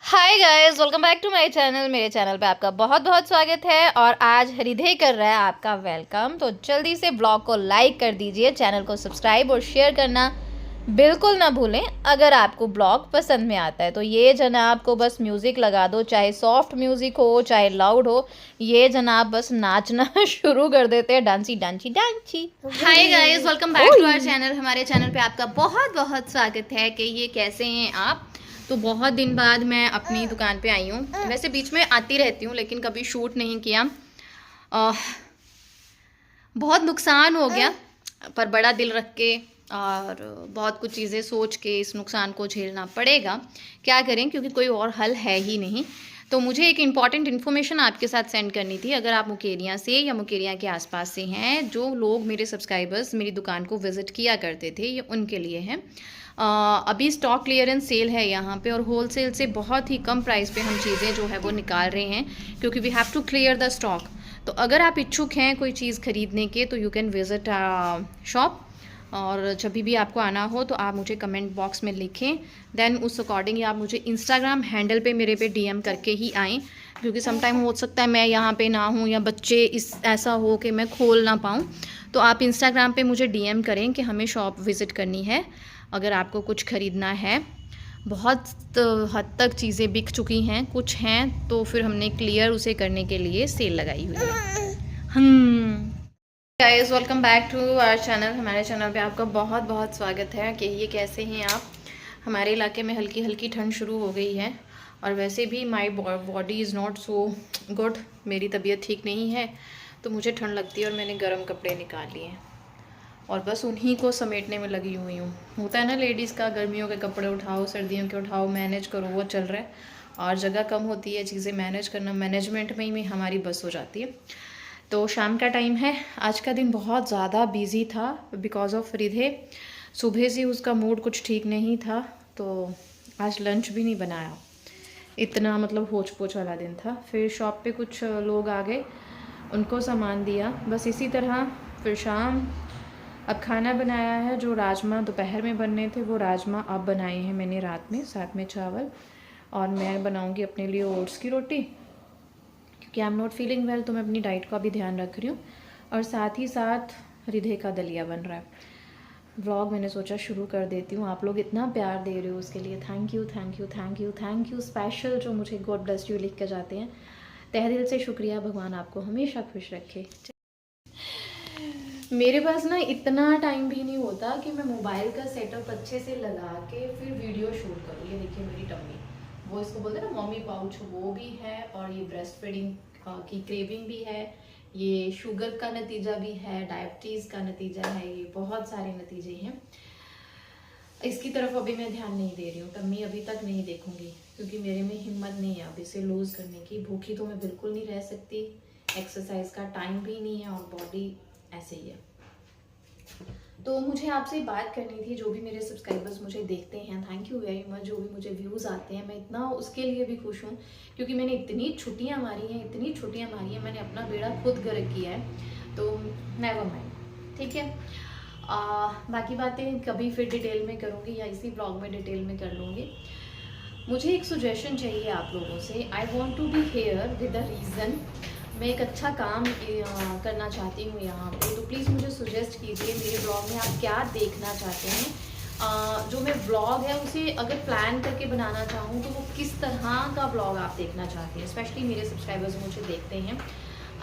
Hi guys, welcome back to my channel. मेरे channel पे आपका बहुत बहुत स्वागत है और आज हृदय कर रहा है आपका वेलकम। तो जल्दी से ब्लॉग को लाइक कर दीजिए, चैनल को सब्सक्राइब और शेयर करना बिल्कुल ना भूलें। अगर आपको ब्लॉग पसंद में आता है तो ये जनाब को बस म्यूज़िक लगा दो, चाहे सॉफ्ट म्यूज़िक हो चाहे लाउड हो, ये जनाब बस नाचना शुरू कर देते हैं। डांसी डांसी डांसी। Hi guys, welcome back to our channel. हमारे चैनल पे आपका बहुत बहुत स्वागत है कि ये कैसे हैं आप। तो बहुत दिन बाद मैं अपनी दुकान पे आई हूँ। वैसे बीच में आती रहती हूँ लेकिन कभी शूट नहीं किया। बहुत नुकसान हो गया, पर बड़ा दिल रख के और बहुत कुछ चीज़ें सोच के इस नुकसान को झेलना पड़ेगा। क्या करें, क्योंकि कोई और हल है ही नहीं। तो मुझे एक इम्पॉर्टेंट इन्फॉर्मेशन आपके साथ सेंड करनी थी। अगर आप मुकेरियाँ से या मुकेरियाँ के आसपास से हैं, जो लोग मेरे सब्सक्राइबर्स मेरी दुकान को विज़िट किया करते थे, ये उनके लिए है। अभी स्टॉक क्लियरेंस सेल है यहाँ पे और होलसेल से बहुत ही कम प्राइस पे हम चीज़ें जो है वो निकाल रहे हैं, क्योंकि we have to clear the stock. तो अगर आप इच्छुक हैं कोई चीज़ ख़रीदने के तो यू कैन विज़िट शॉप, और जब भी आपको आना हो तो आप मुझे कमेंट बॉक्स में लिखें। देन उस अकॉर्डिंग आप मुझे इंस्टाग्राम हैंडल पे मेरे पे डीएम करके ही आएँ, क्योंकि समटाइम हो सकता है मैं यहाँ पे ना हूँ या बच्चे इस ऐसा हो कि मैं खोल ना पाऊँ। तो आप इंस्टाग्राम पे मुझे डीएम करें कि हमें शॉप विज़िट करनी है अगर आपको कुछ ख़रीदना है। बहुत हद तक चीज़ें बिक चुकी हैं, कुछ हैं तो फिर हमने क्लियर उसे करने के लिए सेल लगाई हुई है। Guys, welcome back to our channel. हमारे चैनल पे आपका बहुत बहुत स्वागत है कि ये कैसे हैं आप। हमारे इलाके में हल्की हल्की ठंड शुरू हो गई है और वैसे भी my body is not so good. मेरी तबीयत ठीक नहीं है तो मुझे ठंड लगती है और मैंने गर्म कपड़े निकाल लिए हैं और बस उन्हीं को समेटने में लगी हुई हूँ। होता है ना लेडीज़ का, गर्मियों के कपड़े उठाओ, सर्दियों के उठाओ, मैनेज करो, वो चल रहा है। और जगह कम होती है, चीज़ें मैनेज करना, मैनेजमेंट में ही हमारी बस हो जाती है। तो शाम का टाइम है। आज का दिन बहुत ज़्यादा बिजी था बिकॉज ऑफ हृदय। सुबह से उसका मूड कुछ ठीक नहीं था तो आज लंच भी नहीं बनाया। इतना मतलब होच पोच वाला दिन था। फिर शॉप पे कुछ लोग आ गए, उनको सामान दिया, बस इसी तरह। फिर शाम, अब खाना बनाया है। जो राजमा दोपहर में बनने थे वो राजमा अब बनाए हैं मैंने रात में, साथ में चावल। और मैं बनाऊंगी अपने लिए ओट्स की रोटी, क्योंकि I am not feeling well, तो मैं अपनी डाइट का भी ध्यान रख रही हूँ। और साथ ही साथ हृदय का दलिया बन रहा है। व्लॉग मैंने सोचा शुरू कर देती हूँ। आप लोग इतना प्यार दे रहे हो उसके लिए thank you thank you thank you thank you. Special जो मुझे गॉड ब्लेस यू लिख के जाते हैं, तहे दिल से शुक्रिया। भगवान आपको हमेशा खुश रखे। मेरे पास ना इतना टाइम भी नहीं होता कि मैं मोबाइल का सेटअप अच्छे से लगा के फिर वीडियो शूट करूँ। ये देखिए मेरी टम्मी, वो इसको बोलते हैं ना मम्मी पाउच, वो भी है। और ये ब्रेस्ट फीडिंग की क्रेविंग भी है, ये शुगर का नतीजा भी है, डायबिटीज़ का नतीजा है, ये बहुत सारे नतीजे हैं। इसकी तरफ अभी मैं ध्यान नहीं दे रही हूँ। टम्मी अभी तक नहीं देखूंगी क्योंकि मेरे में हिम्मत नहीं है अब इसे लूज़ करने की। भूखी तो मैं बिल्कुल नहीं रह सकती, एक्सरसाइज का टाइम भी नहीं है और बॉडी ऐसे ही है। तो मुझे आपसे बात करनी थी। जो भी मेरे सब्सक्राइबर्स मुझे देखते हैं, थैंक यू वेरी मच। जो भी मुझे व्यूज़ आते हैं, मैं इतना उसके लिए भी खुश हूँ, क्योंकि मैंने इतनी छुट्टियाँ मारी हैं, इतनी छुट्टियाँ मारी हैं, मैंने अपना बेड़ा खुद गर्क किया है। तो नेवर माइंड, ठीक है। बाकी बातें कभी फिर डिटेल में करूँगी या इसी ब्लॉग में डिटेल में कर लूँगी। मुझे एक सुजेशन चाहिए आप लोगों से। I want to be here with the reason. मैं एक अच्छा काम करना चाहती हूँ यहाँ पे, तो प्लीज़ मुझे सुजेस्ट कीजिए मेरे ब्लॉग में आप क्या देखना चाहते हैं। जो मैं ब्लॉग है उसे अगर प्लान करके बनाना चाहूँ तो वो किस तरह का ब्लॉग आप देखना चाहते हैं। स्पेशली मेरे सब्सक्राइबर्स मुझे देखते हैं,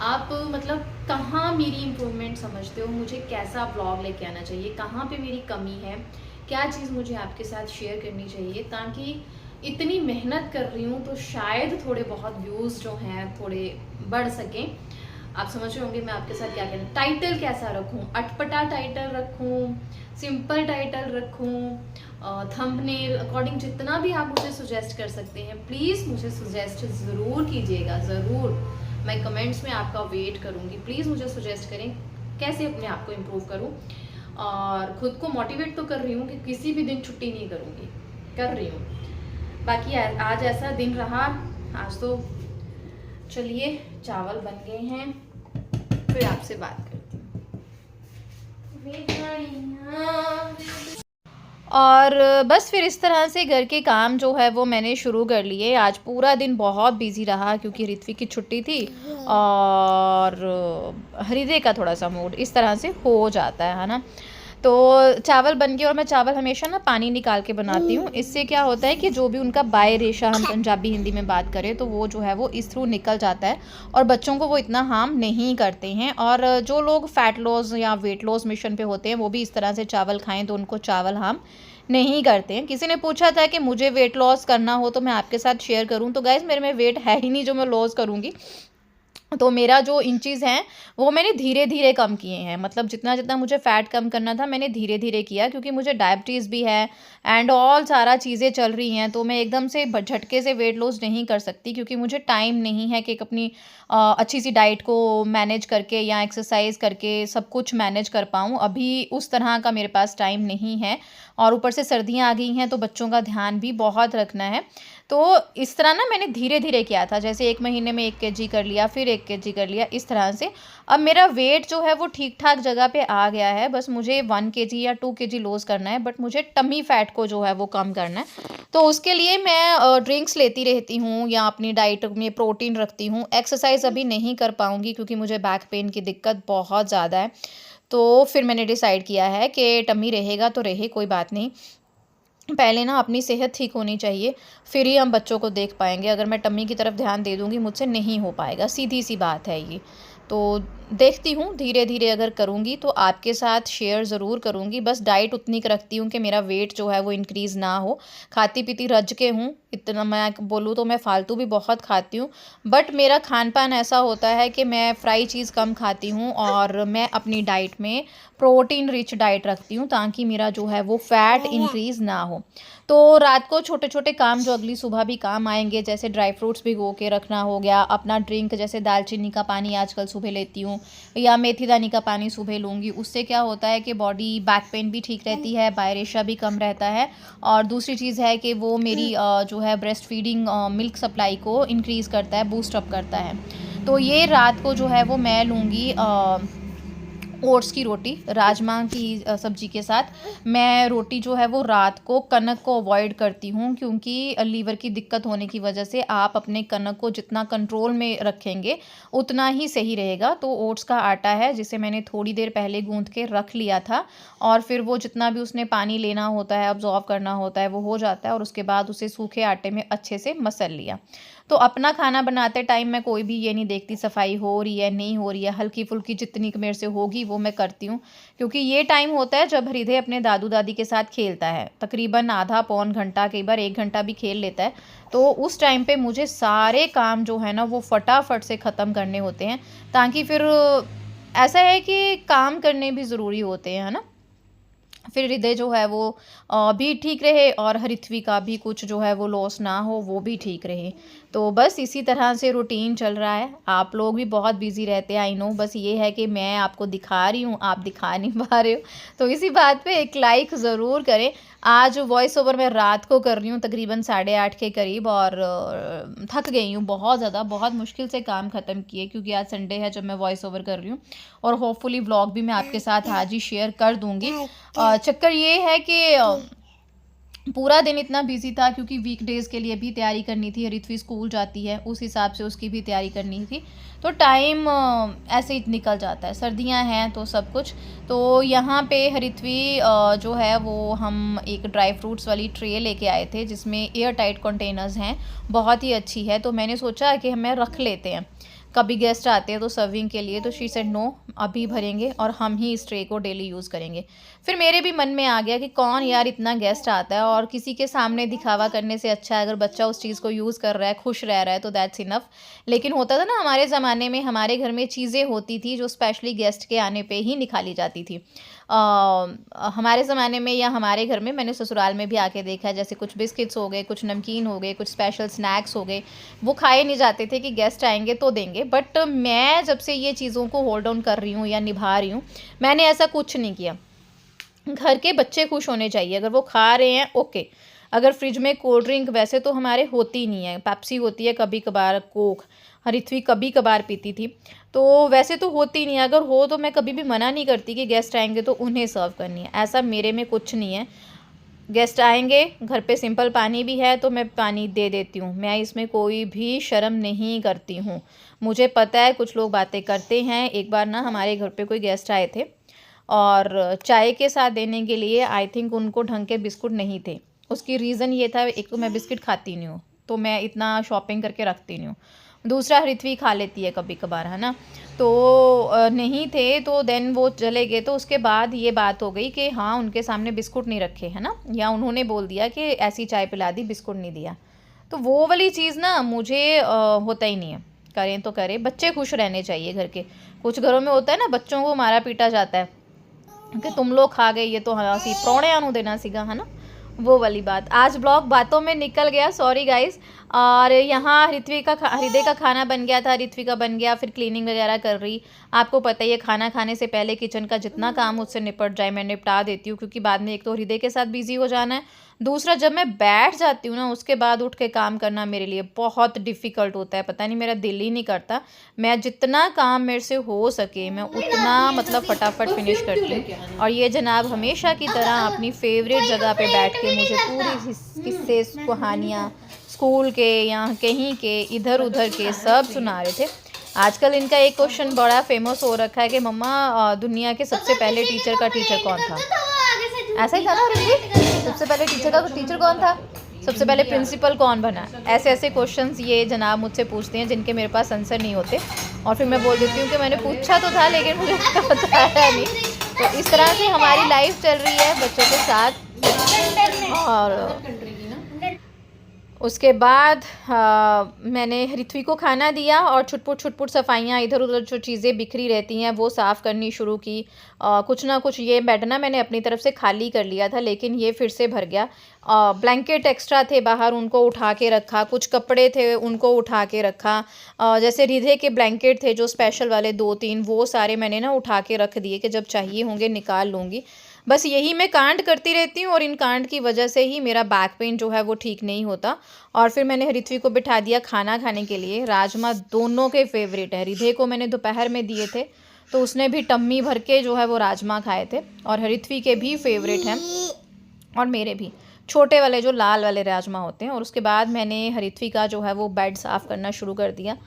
आप मतलब कहाँ मेरी इम्प्रूवमेंट समझते हो, मुझे कैसा ब्लॉग लेके आना चाहिए, कहाँ पे मेरी कमी है, क्या चीज़ मुझे आपके साथ शेयर करनी चाहिए, ताकि इतनी मेहनत कर रही हूँ तो शायद थोड़े बहुत व्यूज़ जो हैं थोड़े बढ़ सकें। आप समझ रहे होंगे मैं आपके साथ क्या कहना। टाइटल कैसा रखूँ, अटपटा टाइटल रखूँ, सिंपल टाइटल रखूँ, थंबनेल अकॉर्डिंग, जितना भी आप मुझे सुजेस्ट कर सकते हैं प्लीज़ मुझे सुजेस्ट ज़रूर कीजिएगा, ज़रूर। मैं कमेंट्स में आपका वेट करूँगी। प्लीज़ मुझे सुजेस्ट करें कैसे अपने आप को इम्प्रूव करूँ। और ख़ुद को मोटिवेट तो कर रही हूँ कि किसी भी दिन छुट्टी नहीं करूँगी, कर रही हूँ। बाकी आज ऐसा दिन रहा। आज तो चलिए चावल बन गए हैं, फिर आपसे बात करती हूँ। और बस फिर इस तरह से घर के काम जो है वो मैंने शुरू कर लिए। आज पूरा दिन बहुत बिजी रहा क्योंकि ऋत्विक की छुट्टी थी और हृदय का थोड़ा सा मूड इस तरह से हो जाता है ना। तो चावल बन गए और मैं चावल हमेशा ना पानी निकाल के बनाती हूँ। इससे क्या होता है कि जो भी उनका बाय रेशा, हम पंजाबी हिंदी में बात करें तो वो जो है वो इस थ्रू निकल जाता है और बच्चों को वो इतना हार्म नहीं करते हैं। और जो लोग फैट लॉस या वेट लॉस मिशन पे होते हैं वो भी इस तरह से चावल खाएं तो उनको चावल हार्म नहीं करते हैं। किसी ने पूछा था कि मुझे वेट लॉस करना हो तो मैं आपके साथ शेयर करूं, तो गाइस मेरे में वेट है ही नहीं जो मैं लॉस करूंगी। तो मेरा जो इंचज़ हैं वो मैंने धीरे धीरे कम किए हैं। मतलब जितना जितना मुझे फ़ैट कम करना था मैंने धीरे धीरे किया, क्योंकि मुझे डायबिटीज़ भी है एंड ऑल सारा चीज़ें चल रही हैं। तो मैं एकदम से झटके से वेट लॉस नहीं कर सकती, क्योंकि मुझे टाइम नहीं है कि अपनी अच्छी सी डाइट को मैनेज करके या एक्सरसाइज करके सब कुछ मैनेज कर पाऊँ। अभी उस तरह का मेरे पास टाइम नहीं है और ऊपर से सर्दियाँ आ गई हैं तो बच्चों का ध्यान भी बहुत रखना है। तो इस तरह ना मैंने धीरे धीरे किया था, जैसे 1 महीने में 1 केजी कर लिया, फिर 1 केजी कर लिया, इस तरह से अब मेरा वेट जो है वो ठीक ठाक जगह पे आ गया है। बस मुझे 1 केजी या 2 केजी लॉस करना है, बट मुझे टमी फैट को जो है वो कम करना है। तो उसके लिए मैं ड्रिंक्स लेती रहती हूँ या अपनी डाइट में प्रोटीन रखती हूँ। एक्सरसाइज अभी नहीं कर पाऊँगी क्योंकि मुझे बैक पेन की दिक्कत बहुत ज़्यादा है। तो फिर मैंने डिसाइड किया है कि टमी रहेगा तो रहे, कोई बात नहीं। पहले ना अपनी सेहत ठीक होनी चाहिए, फिर ही हम बच्चों को देख पाएँगे। अगर मैं टम्मी की तरफ ध्यान दे दूँगी मुझसे नहीं हो पाएगा, सीधी-सी बात है ये। तो देखती हूँ धीरे-धीरे अगर करूँगी तो आपके साथ शेयर ज़रूर करूँगी। बस डाइट उतनी क रखती हूँ कि मेरा वेट जो है वो इंक्रीज़ ना हो। खाती-पीती रज के हूँ, इतना मैं बोलूँ तो मैं फ़ालतू भी बहुत खाती हूँ। बट मेरा खान-पान ऐसा होता है कि मैं फ्राई चीज़ कम खाती हूँ और मैं अपनी डाइट में प्रोटीन रिच डाइट रखती हूँ ताकि मेरा जो है वो फैट इंक्रीज़ ना हो। तो रात को छोटे-छोटे काम जो अगली सुबह भी काम आएँगे, जैसे ड्राई फ्रूट्स भिगो के रखना हो गया, अपना ड्रिंक जैसे दालचीनी का पानी आजकल सुबह लेती हूँ या मेथी दानी का पानी सुबह लूँगी। उससे क्या होता है कि बॉडी बैक पेन भी ठीक रहती है, बायरेशा भी कम रहता है और दूसरी चीज़ है कि वो मेरी जो है ब्रेस्ट फीडिंग मिल्क सप्लाई को इंक्रीज़ करता है, बूस्ट अप करता है। तो ये रात को जो है वो मैं लूँगी ओट्स की रोटी राजमा की सब्जी के साथ। मैं रोटी जो है वो रात को कनक को अवॉइड करती हूँ, क्योंकि लीवर की दिक्कत होने की वजह से आप अपने कनक को जितना कंट्रोल में रखेंगे उतना ही सही रहेगा। तो ओट्स का आटा है जिसे मैंने थोड़ी देर पहले गूंथ के रख लिया था और फिर वो जितना भी उसने पानी लेना होता है, अब्जॉर्व करना होता है, वो हो जाता है और उसके बाद उसे सूखे आटे में अच्छे से मसल लिया। तो अपना खाना बनाते टाइम मैं कोई भी ये नहीं देखती सफाई हो रही है नहीं हो रही है, हल्की फुल्की जितनी मेरे से होगी वो मैं करती हूँ, क्योंकि ये टाइम होता है जब हृदय अपने दादू दादी के साथ खेलता है, तकरीबन आधा पौन घंटा, कई बार 1 घंटा भी खेल लेता है। तो उस टाइम पे मुझे सारे काम जो है ना वो फटाफट से ख़त्म करने होते हैं, ताकि फिर ऐसा है कि काम करने भी ज़रूरी होते हैं, है ना। फिर हृदय जो है वो भी ठीक रहे और हृथ्वी का भी कुछ जो है वो लॉस ना हो, वो भी ठीक रहे। तो बस इसी तरह से रूटीन चल रहा है। आप लोग भी बहुत बिजी रहते हैं, आई नो। बस ये है कि मैं आपको दिखा रही हूँ, आप दिखा नहीं पा रहे हो, तो इसी बात पे एक लाइक ज़रूर करें। आज वॉइस ओवर मैं रात को कर रही हूँ तकरीबन 8:30 के करीब और थक गई हूँ बहुत ज़्यादा, बहुत मुश्किल से काम ख़त्म किए, क्योंकि आज संडे है जब मैं वॉइस ओवर कर रही हूँ और होपफुली व्लॉग भी मैं आपके साथ आज ही शेयर कर दूँगी। चक्कर ये है कि पूरा दिन इतना बिजी था क्योंकि वीकडेज़ के लिए भी तैयारी करनी थी, ऋत्वी स्कूल जाती है उस हिसाब से उसकी भी तैयारी करनी थी। तो टाइम ऐसे ही निकल जाता है, सर्दियां हैं तो सब कुछ। तो यहाँ पे ऋत्वी जो है वो हम एक ड्राई फ्रूट्स वाली ट्रे लेके आए थे जिसमें एयर टाइट कंटेनर्स हैं, बहुत ही अच्छी है। तो मैंने सोचा कि हमें रख लेते हैं, कभी गेस्ट आते हैं तो सर्विंग के लिए। तो शी सेड नो, अभी भरेंगे और हम ही इस ट्रे को डेली यूज़ करेंगे। फिर मेरे भी मन में आ गया कि कौन यार इतना गेस्ट आता है और किसी के सामने दिखावा करने से अच्छा है अगर बच्चा उस चीज़ को यूज़ कर रहा है, खुश रह रहा है, तो दैट्स इनफ। लेकिन होता था ना हमारे ज़माने में, हमारे घर में चीज़ें होती थी जो स्पेशली गेस्ट के आने पे ही निकाली जाती थी। हमारे ज़माने में या हमारे घर में, मैंने ससुराल में भी आके देखा है, जैसे कुछ बिस्किट्स हो गए, कुछ नमकीन हो गए, कुछ स्पेशल स्नैक्स हो गए, वो खाए नहीं जाते थे कि गेस्ट आएंगे तो देंगे। बट मैं जब से ये चीज़ों को होल्ड ऑन कर रही हूँ या निभा रही हूँ, मैंने ऐसा कुछ नहीं किया। घर के बच्चे खुश होने चाहिए, अगर वो खा रहे हैं ओके। अगर फ्रिज में कोल्ड ड्रिंक वैसे तो हमारे होती नहीं है, पेप्सी होती है कभी कभार, कोक हरिथ्वी कभी कभार पीती थी, तो वैसे तो होती नहीं है। अगर हो तो मैं कभी भी मना नहीं करती कि गेस्ट आएंगे तो उन्हें सर्व करनी है, ऐसा मेरे में कुछ नहीं है। गेस्ट आएंगे, घर पे सिंपल पानी भी है तो मैं पानी दे देती हूँ। मैं इसमें कोई भी शर्म नहीं करती हूँ। मुझे पता है कुछ लोग बातें करते हैं। एक बार ना हमारे घर पे कोई गेस्ट आए थे और चाय के साथ देने के लिए आई थिंक उनको ढंग के बिस्कुट नहीं थे। उसकी रीज़न ये था, एक तो मैं बिस्किट खाती नहीं हूँ, तो मैं इतना शॉपिंग करके रखती नहीं हूँ। दूसरा, ऋत्वी खा लेती है कभी कभार, है ना, तो नहीं थे, तो देन वो चले गए। तो उसके बाद ये बात हो गई कि हाँ उनके सामने बिस्कुट नहीं रखे, है ना, या उन्होंने बोल दिया कि ऐसी चाय पिला दी, बिस्कुट नहीं दिया। तो वो वाली चीज़ ना मुझे होता ही नहीं है। करें तो करें, बच्चे खुश रहने चाहिए घर के। कुछ घरों में होता है ना, बच्चों को मारा पीटा जाता है कि तुम लोग खा गए, ये तो हंसी प्रोणिया नू देना सीगा, है ना, वो वाली बात। आज ब्लॉग बातों में निकल गया, सॉरी गाइस। और यहाँ हृदय का खाना बन गया था, ऋत्विका बन गया, फिर क्लीनिंग वगैरह कर रही। आपको पता ही है खाना खाने से पहले किचन का जितना काम मुझसे निपट जाए मैं निपटा देती हूँ, क्योंकि बाद में एक तो हृदय के साथ बिजी हो जाना है, दूसरा जब मैं बैठ जाती हूँ ना उसके बाद उठ के काम करना मेरे लिए बहुत डिफ़िकल्ट होता है। पता नहीं मेरा दिल ही नहीं करता। मैं जितना काम मेरे से हो सके मैं उतना मतलब फटाफट फिनिश करती हूँ। और ये जनाब हमेशा की तरह अपनी फेवरेट जगह पे बैठ के मुझे पूरी किस्से कहानियाँ स्कूल के या कहीं के इधर उधर के सब सुना रहे थे। आजकल इनका एक क्वेश्चन बड़ा फेमस हो रखा है कि मम्मा दुनिया के सबसे पहले टीचर का टीचर कौन था। ऐसा ही था ना ऋत्विक, सबसे पहले टीचर का टीचर कौन था, सबसे पहले प्रिंसिपल कौन बना। ऐसे ऐसे क्वेश्चंस ये जनाब मुझसे पूछते हैं जिनके मेरे पास आंसर नहीं होते, और फिर मैं बोल देती हूँ कि मैंने पूछा तो था लेकिन मुझे बताया नहीं। तो इस तरह से हमारी लाइफ चल रही है बच्चों के साथ। और उसके बाद मैंने ऋत्वी को खाना दिया और छुटपुट सफाइयाँ इधर उधर जो चीज़ें बिखरी रहती हैं वो साफ़ करनी शुरू की। कुछ ना कुछ ये बेड ना मैंने अपनी तरफ से खाली कर लिया था लेकिन ये फिर से भर गया। ब्लैंकेट एक्स्ट्रा थे बाहर, उनको उठा के रखा, कुछ कपड़े थे उनको उठा के रखा। जैसे हृदय के ब्लैंकेट थे जो स्पेशल वाले 2-3 वो सारे मैंने ना उठा के रख दिए कि जब चाहिए होंगे निकाल लूँगी। बस यही मैं कांड करती रहती हूँ और इन कांड की वजह से ही मेरा बैक पेन जो है वो ठीक नहीं होता। और फिर मैंने हृत्वी को बिठा दिया खाना खाने के लिए। राजमा दोनों के फेवरेट है। हृदय को मैंने दोपहर में दिए थे तो उसने भी टम्मी भर के जो है वो राजमा खाए थे, और हृत्वी के भी फेवरेट हैं और मेरे भी, छोटे वाले जो लाल वाले राजमा होते हैं। और उसके बाद मैंने हृत्वी का जो है वो बेड साफ़ करना शुरू कर दिया।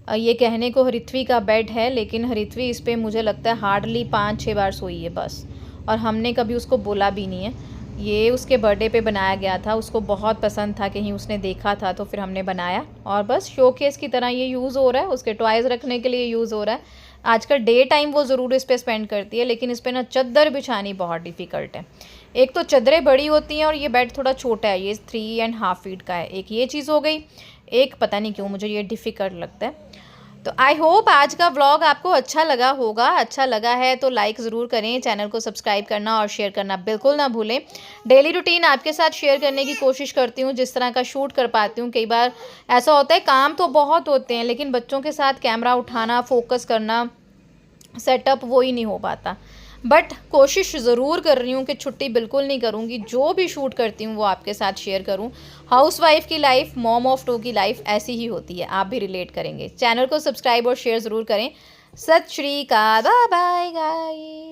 ये कहने को हृत्वी का बेड है लेकिन हृत्वी इस पर मुझे लगता है हार्डली 5-6 बार सोई है बस, और हमने कभी उसको बोला भी नहीं है। ये उसके बर्थडे पे बनाया गया था, उसको बहुत पसंद था, कहीं उसने देखा था तो फिर हमने बनाया और बस शोकेस की तरह ये यूज़ हो रहा है, उसके टॉयज़ रखने के लिए यूज़ हो रहा है। आजकल डे टाइम वो ज़रूर इस पर स्पेंड करती है लेकिन इस पर ना चादर बिछानी बहुत डिफ़िकल्ट है। एक तो चादरें बड़ी होती हैं और ये बेड थोड़ा छोटा है, ये 3.5 फीट का है। एक ये चीज़ हो गई, एक पता नहीं क्यों मुझे ये डिफ़िकल्ट लगता है। तो आई होप आज का व्लॉग आपको अच्छा लगा होगा। अच्छा लगा है तो लाइक ज़रूर करें, चैनल को सब्सक्राइब करना और शेयर करना बिल्कुल ना भूलें। डेली रूटीन आपके साथ शेयर करने की कोशिश करती हूँ जिस तरह का शूट कर पाती हूँ। कई बार ऐसा होता है काम तो बहुत होते हैं लेकिन बच्चों के साथ कैमरा उठाना, फोकस करना, सेटअप वो ही नहीं हो पाता। बट कोशिश ज़रूर कर रही हूँ कि छुट्टी बिल्कुल नहीं करूँगी, जो भी शूट करती हूँ वो आपके साथ शेयर करूँ। हाउसवाइफ की लाइफ, मॉम ऑफ 2 की लाइफ ऐसी ही होती है, आप भी रिलेट करेंगे। चैनल को सब्सक्राइब और शेयर ज़रूर करें। सत श्री अकाल, बाय बाय गाइस।